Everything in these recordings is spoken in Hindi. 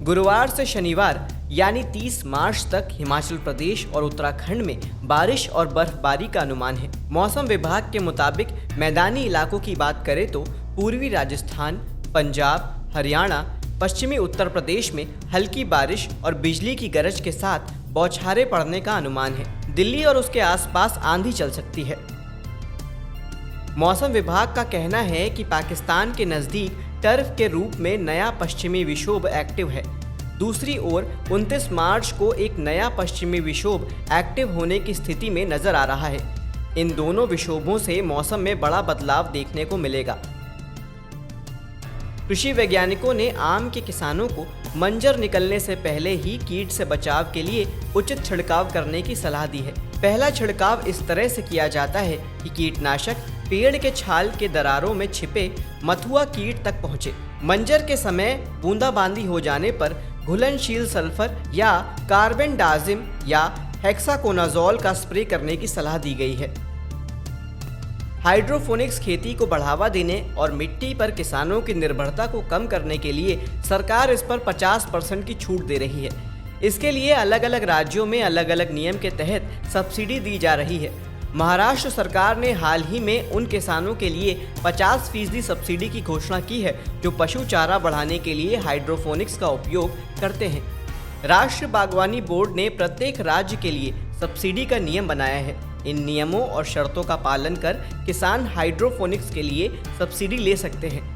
गुरुवार से शनिवार यानी 30 मार्च तक हिमाचल प्रदेश और उत्तराखंड में बारिश और बर्फबारी का अनुमान है। मौसम विभाग के मुताबिक मैदानी इलाकों की बात करें तो पूर्वी राजस्थान, पंजाब, हरियाणा, पश्चिमी उत्तर प्रदेश में हल्की बारिश और बिजली की गरज के साथ बौछारें पड़ने का अनुमान है। दिल्ली और उसके आसपास आंधी चल सकती है। मौसम विभाग का कहना है कि पाकिस्तान के नज़दीक टर्फ के रूप में नया पश्चिमी विक्षोभ एक्टिव है। दूसरी ओर 29 मार्च को एक नया पश्चिमी विक्षोभ एक्टिव होने की स्थिति में नजर आ रहा है। इन दोनों विक्षोभों से मौसम में बड़ा बदलाव देखने को मिलेगा। कृषि वैज्ञानिकों ने आम के किसानों को मंजर निकलने से पहले ही कीट से बचाव के लिए उचित छिड़काव करने की सलाह दी है। पहला छिड़काव इस तरह से किया जाता है कि कीटनाशक पेड़ के छाल के दरारों में छिपे मथुआ कीट तक पहुंचे। मंजर के समय बूंदाबांदी हो जाने पर घुलनशील सल्फर या कार्बेंडाजिम या हेक्साकोनाजोल का स्प्रे करने की सलाह दी गई है। हाइड्रोपोनिक्स खेती को बढ़ावा देने और मिट्टी पर किसानों की निर्भरता को कम करने के लिए सरकार इस पर 50% की छूट दे रही है। इसके लिए अलग अलग राज्यों में अलग अलग नियम के तहत सब्सिडी दी जा रही है। महाराष्ट्र सरकार ने हाल ही में उन किसानों के लिए 50% सब्सिडी की घोषणा की है जो पशु चारा बढ़ाने के लिए हाइड्रोपोनिक्स का उपयोग करते हैं। राष्ट्रीय बागवानी बोर्ड ने प्रत्येक राज्य के लिए सब्सिडी का नियम बनाया है। इन नियमों और शर्तों का पालन कर किसान हाइड्रोपोनिक्स के लिए सब्सिडी ले सकते हैं।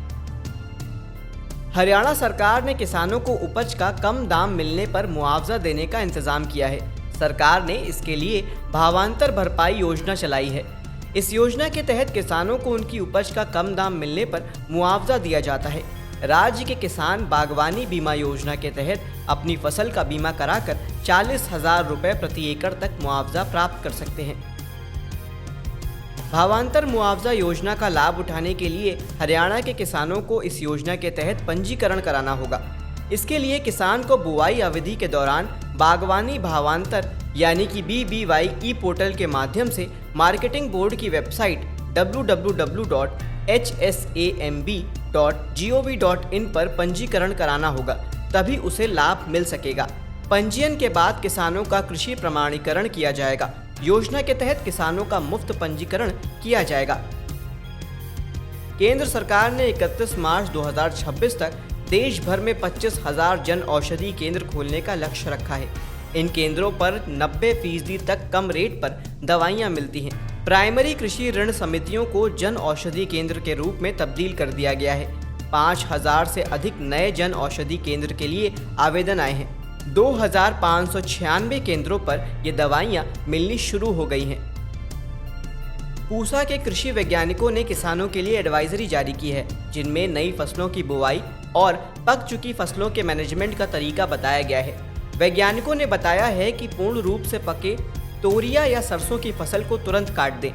हरियाणा सरकार ने किसानों को उपज का कम दाम मिलने पर मुआवजा देने का इंतजाम किया है। सरकार ने इसके लिए भावांतर भरपाई योजना चलाई है। इस योजना के तहत किसानों को उनकी उपज का कम दाम मिलने पर मुआवजा दिया जाता है। राज्य के किसान बागवानी बीमा योजना के तहत अपनी फसल का बीमा कराकर 40,000 रुपये प्रति एकड़ तक मुआवजा प्राप्त कर सकते हैं। भावांतर मुआवजा योजना का लाभ उठाने के लिए हरियाणा के किसानों को इस योजना के तहत पंजीकरण कराना होगा। इसके लिए किसान को बुआई अवधि के दौरान बागवानी भावांतर यानी कि BBY ई पोर्टल के माध्यम से मार्केटिंग बोर्ड की वेबसाइट www.hsamb.gov.in पर पंजीकरण कराना होगा, तभी उसे लाभ मिल सकेगा। पंजीयन के बाद किसानों का कृषि प्रमाणीकरण किया जाएगा। योजना के तहत किसानों का मुफ्त पंजीकरण किया जाएगा। केंद्र सरकार ने 31 मार्च 2026 तक देश भर में 25,000 जन औषधि केंद्र खोलने का लक्ष्य रखा है। इन केंद्रों पर 90% तक कम रेट पर दवाइयां मिलती हैं। प्राइमरी कृषि ऋण समितियों को जन औषधि केंद्र के रूप में तब्दील कर दिया गया है। 5,000 से अधिक नए जन औषधि केंद्र के लिए आवेदन आए हैं। 2,596 केंद्रों पर ये दवाइयां मिलनी शुरू हो गई हैं। पूसा के कृषि वैज्ञानिकों ने किसानों के लिए एडवाइजरी जारी की है, जिनमें नई फसलों की बुवाई और पक चुकी फसलों के मैनेजमेंट का तरीका बताया गया है। वैज्ञानिकों ने बताया है कि पूर्ण रूप से पके तोरिया या सरसों की फसल को तुरंत काट दें।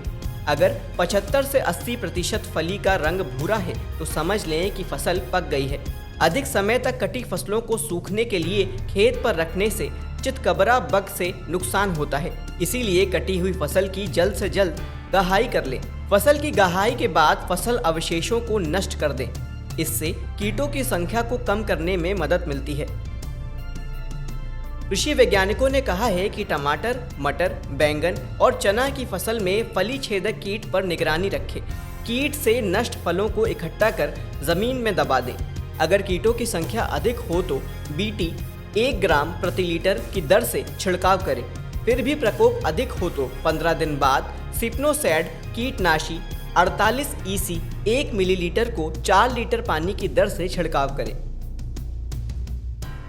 अगर 75 से 80% फली का रंग भूरा है तो समझ लें कि फसल पक गई है। अधिक समय तक कटी फसलों को सूखने के लिए खेत पर रखने से चितकबरा बग से नुकसान होता है। इसीलिए कटी हुई फसल की जल्द से जल्द गहाई कर लें। फसल की गहाई के बाद फसल अवशेषों को नष्ट कर दें। इससे कीटों की संख्या को कम करने में मदद मिलती है। कृषि वैज्ञानिकों ने कहा है कि टमाटर, मटर, बैंगन और चना की फसल में फली छेदक कीट पर निगरानी रखें। कीट से नष्ट फलों को इकट्ठा कर जमीन में दबा दें। अगर कीटों की संख्या अधिक हो तो BT 1 ग्राम प्रति लीटर की दर से छिड़काव करें। फिर भी प्रकोप अधिक हो तो 15 दिन बाद सिप्नोसैड कीटनाशी 48 EC 1 मिलीलीटर को 4 लीटर पानी की दर से छिड़काव करें।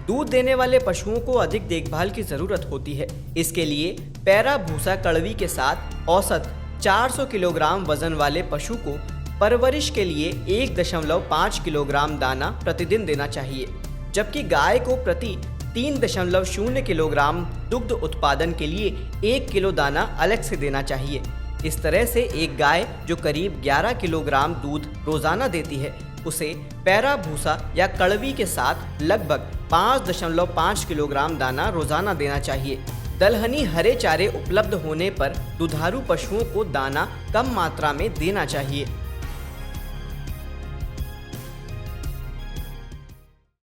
दूध देने वाले पशुओं को अधिक देखभाल की जरूरत होती है। इसके लिए पैरा भूसा कड़वी के साथ औसत 400 किलोग्राम वजन वाले पशु को परवरिश के लिए 1.5 किलोग्राम दाना प्रतिदिन देना चाहिए, जबकि गाय को प्रति 3.0 किलोग्राम दुग्ध उत्पादन के लिए 1 किलो दाना अलग से देना चाहिए। इस तरह से एक गाय जो करीब 11 किलोग्राम दूध रोजाना देती है, उसे पैरा भूसा या कड़वी के साथ लगभग 5.5 किलोग्राम दाना रोजाना देना चाहिए। दलहनी हरे चारे उपलब्ध होने पर दुधारू पशुओं को दाना कम मात्रा में देना चाहिए।